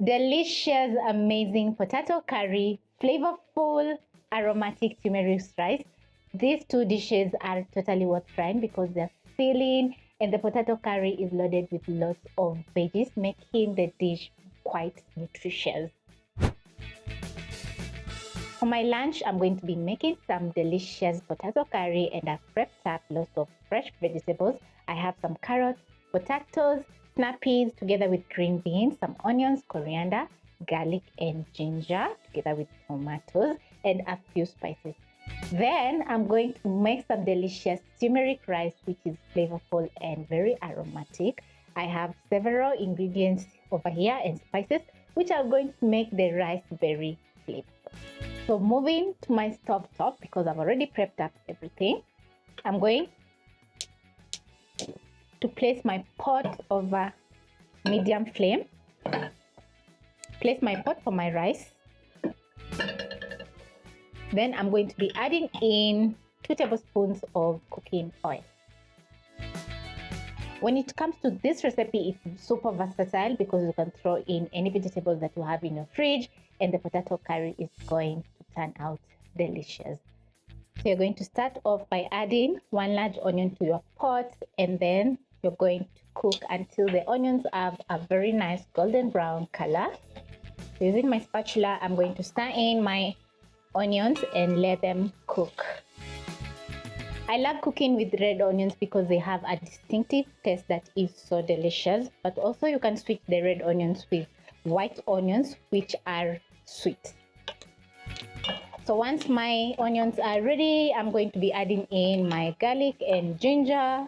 delicious, amazing potato curry, flavorful, aromatic turmeric rice. These two dishes are totally worth trying because they're filling and the potato curry is loaded with lots of veggies, making the dish quite nutritious. For my lunch, I'm going to be making some delicious potato curry and I've prepped up lots of fresh vegetables. I have some carrots, potatoes, snap peas together with green beans, some onions, coriander, garlic and ginger together with tomatoes and a few spices. Then I'm going to make some delicious turmeric rice, which is flavorful and very aromatic. I have several ingredients over here and spices which are going to make the rice very flavorful. So moving to my stove top, because I've already prepped up everything, I'm going to place my pot over medium flame. Place my pot for my rice. Then I'm going to be adding in 2 tablespoons of cooking oil. When it comes to this recipe, it's super versatile because you can throw in any vegetable that you have in your fridge and the potato curry is going to turn out delicious. So you're going to start off by adding 1 large onion to your pot and then you're going to cook until the onions have a very nice golden brown color. So using my spatula, I'm going to stir in my onions and let them cook. I love cooking with red onions because they have a distinctive taste that is so delicious, but also you can switch the red onions with white onions which are sweet. So once my onions are ready, I'm going to be adding in my garlic and ginger.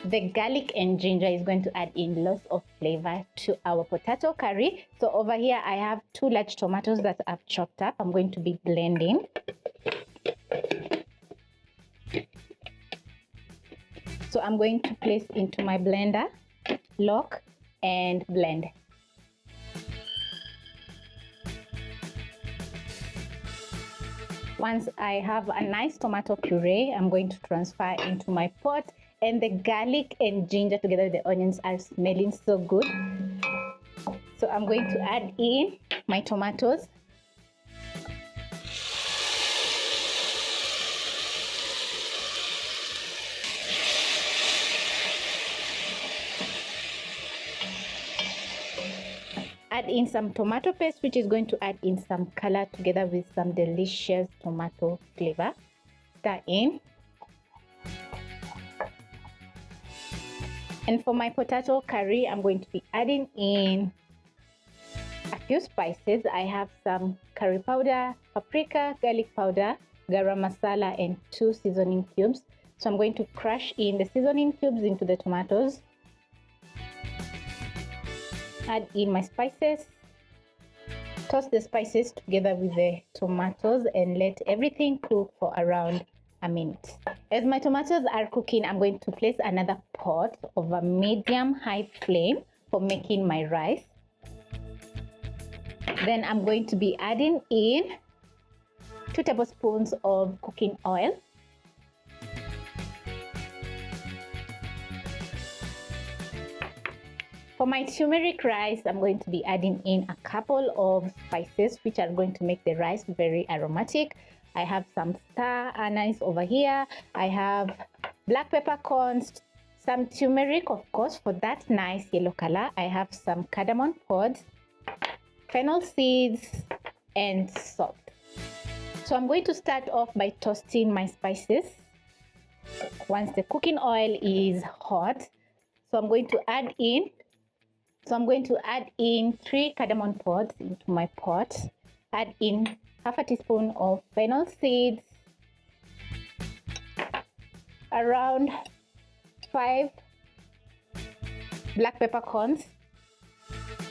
The garlic and ginger is going to add in lots of flavor to our potato curry. So over here I have 2 large tomatoes that I've chopped up. I'm going to be blending. So I'm going to place into my blender, lock and blend. Once I have a nice tomato puree, I'm going to transfer into my pot. And the garlic and ginger together with the onions are smelling so good. So I'm going to add in my tomatoes. Add in some tomato paste, which is going to add in some color together with some delicious tomato flavor. Stir in. And for my potato curry, I'm going to be adding in a few spices. I have some curry powder, paprika, garlic powder, garam masala, and 2 seasoning cubes. So I'm going to crush in the seasoning cubes into the tomatoes. Add in my spices. Toss the spices together with the tomatoes and let everything cook for around a minute. As my tomatoes are cooking, I'm going to place another pot over medium-high flame for making my rice. Then I'm going to be adding in 2 tablespoons of cooking oil. For my turmeric rice, I'm going to be adding in a couple of spices which are going to make the rice very aromatic. I have some Star Anise over here. I have black peppercorns, some turmeric, of course, for that nice yellow color. I have some Cardamon Pods, Fennel Seeds, and salt. So I'm going to start off by toasting my spices. Once the cooking oil is hot, so I'm going to add in 3 Cardamon Pods into my pot. Add in half a teaspoon of fennel seeds, around 5 black peppercorns,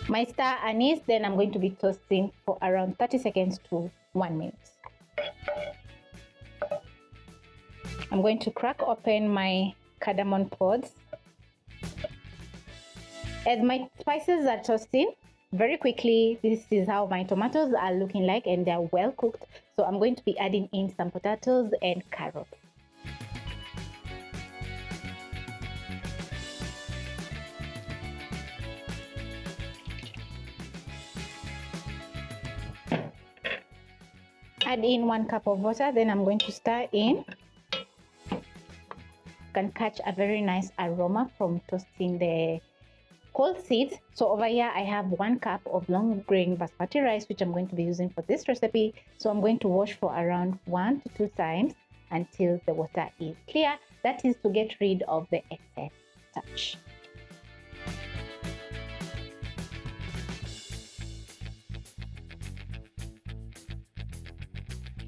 my Star Anise. Then I'm going to be toasting for around 30 seconds to 1 minute. I'm going to crack open my Cardamon Pods. As my spices are toasting, very quickly, this is how my tomatoes are looking like and they're well cooked. So I'm going to be adding in some potatoes and carrots. Add in 1 cup of water, then I'm going to stir in. You can catch a very nice aroma from toasting the whole seeds. So over here I have 1 cup of long grain basmati rice, which I'm going to be using for this recipe. So I'm going to wash for around 1 to 2 times until the water is clear. That is to get rid of the excess starch.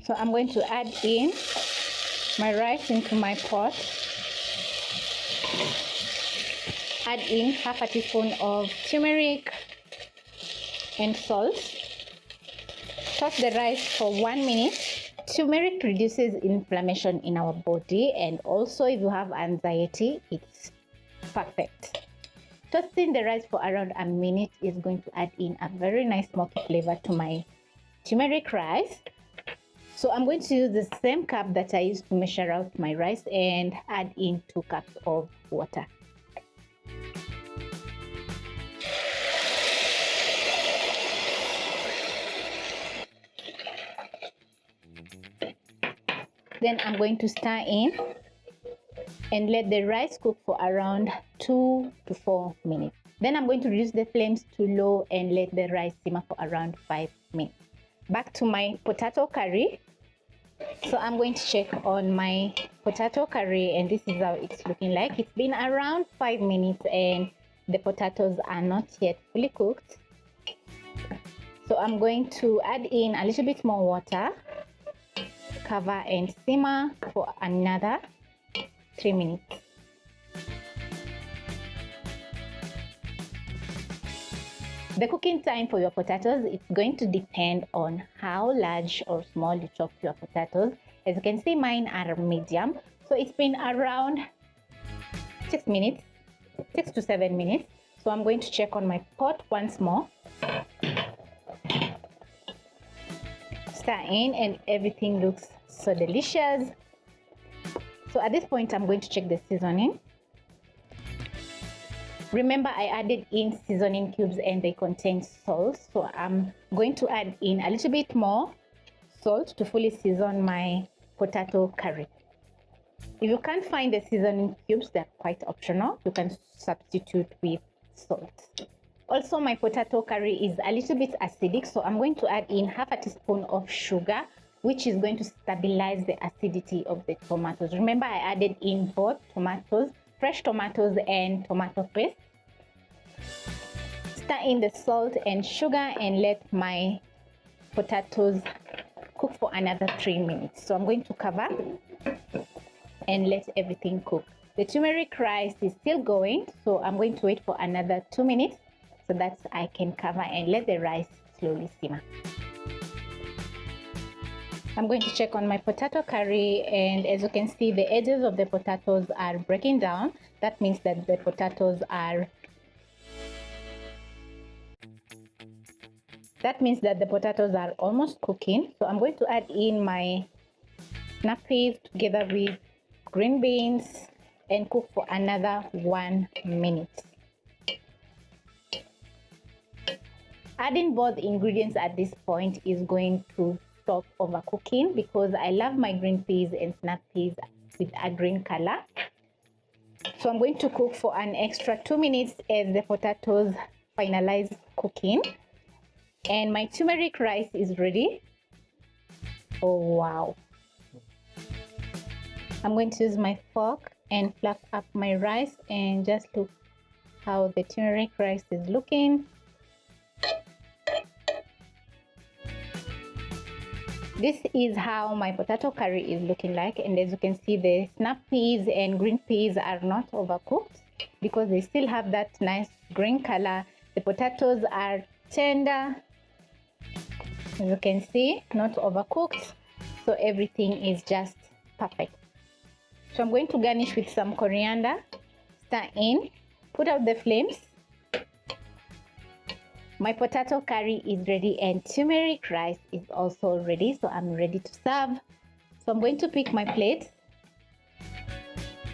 So I'm going to add in my rice into my pot. Add in half a teaspoon of turmeric and salt. Toss the rice for 1 minute. Turmeric reduces inflammation in our body, and also if you have anxiety, it's perfect. Toasting the rice for around a minute is going to add in a very nice smoky flavor to my turmeric rice. So I'm going to use the same cup that I used to measure out my rice and add in 2 cups of water. Then I'm going to stir in and let the rice cook for around 2 to 4 minutes. Then I'm going to reduce the flames to low and let the rice simmer for around 5 minutes. Back to my potato curry. So I'm going to check on my potato curry, and this is how it's looking like. It's been around 5 minutes and the potatoes are not yet fully cooked. So I'm going to add in a little bit more water, cover and simmer for another 3 minutes. The cooking time for your potatoes is going to depend on how large or small you chop your potatoes. As you can see, mine are medium, so it's been around 6 minutes, 6 to 7 minutes. So I'm going to check on my pot once more. Stir in, and everything looks so delicious. So at this point, I'm going to check the seasoning. Remember, I added in seasoning cubes and they contain salt, so I'm going to add in a little bit more salt to fully season my potato curry. If you can't find the seasoning cubes, they're quite optional. You can substitute with salt. Also, my potato curry is a little bit acidic, so I'm going to add in half a teaspoon of sugar, which is going to stabilize the acidity of the tomatoes. Remember, I added in both tomatoes, fresh tomatoes and tomato paste. Stir in the salt and sugar and let my potatoes cook for another 3 minutes. So I'm going to cover and let everything cook. The turmeric rice is still going, so I'm going to wait for another 2 minutes so that I can cover and let the rice slowly simmer. I'm going to check on my potato curry, and as you can see, the edges of the potatoes are breaking down. That means that the potatoes are almost cooking. So I'm going to add in my snap peas together with green beans and cook for another 1 minute. Adding both ingredients at this point is going to stop overcooking, because I love my green peas and snap peas with a green color. So I'm going to cook for an extra 2 minutes as the potatoes finalize cooking. And my turmeric rice is ready. Oh wow. I'm going to use my fork and fluff up my rice and just look how the turmeric rice is looking. This is how my potato curry is looking like, and as you can see, the snap peas and green peas are not overcooked because they still have that nice green color. The potatoes are tender, as you can see, not overcooked, so everything is just perfect. So I'm going to garnish with some coriander, stir in, put out the flames. My potato curry is ready and turmeric rice is also ready, so I'm ready to serve. So I'm going to pick my plate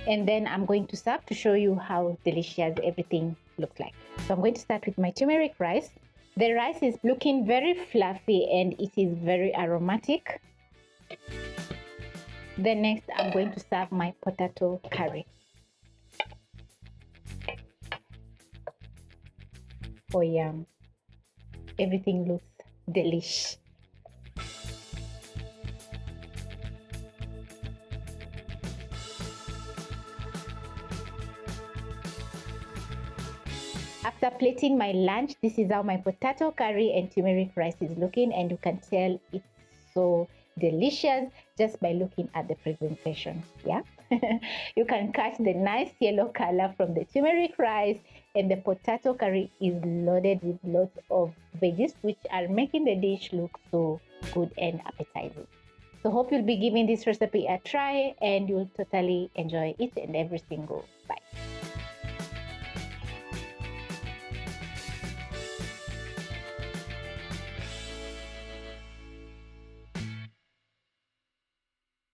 and then I'm going to serve to show you how delicious everything looks like. So I'm going to start with my turmeric rice. The rice is looking very fluffy and it is very aromatic. Then next, I'm going to serve my potato curry. Oh yum. Everything looks delish. After plating my lunch, this is how my potato curry and turmeric rice is looking, and you can tell it's so delicious just by looking at the presentation. Yeah. You can catch the nice yellow color from the turmeric rice, and the potato curry is loaded with lots of veggies, which are making the dish look so good and appetizing. So hope you'll be giving this recipe a try and you'll totally enjoy it and every single bite.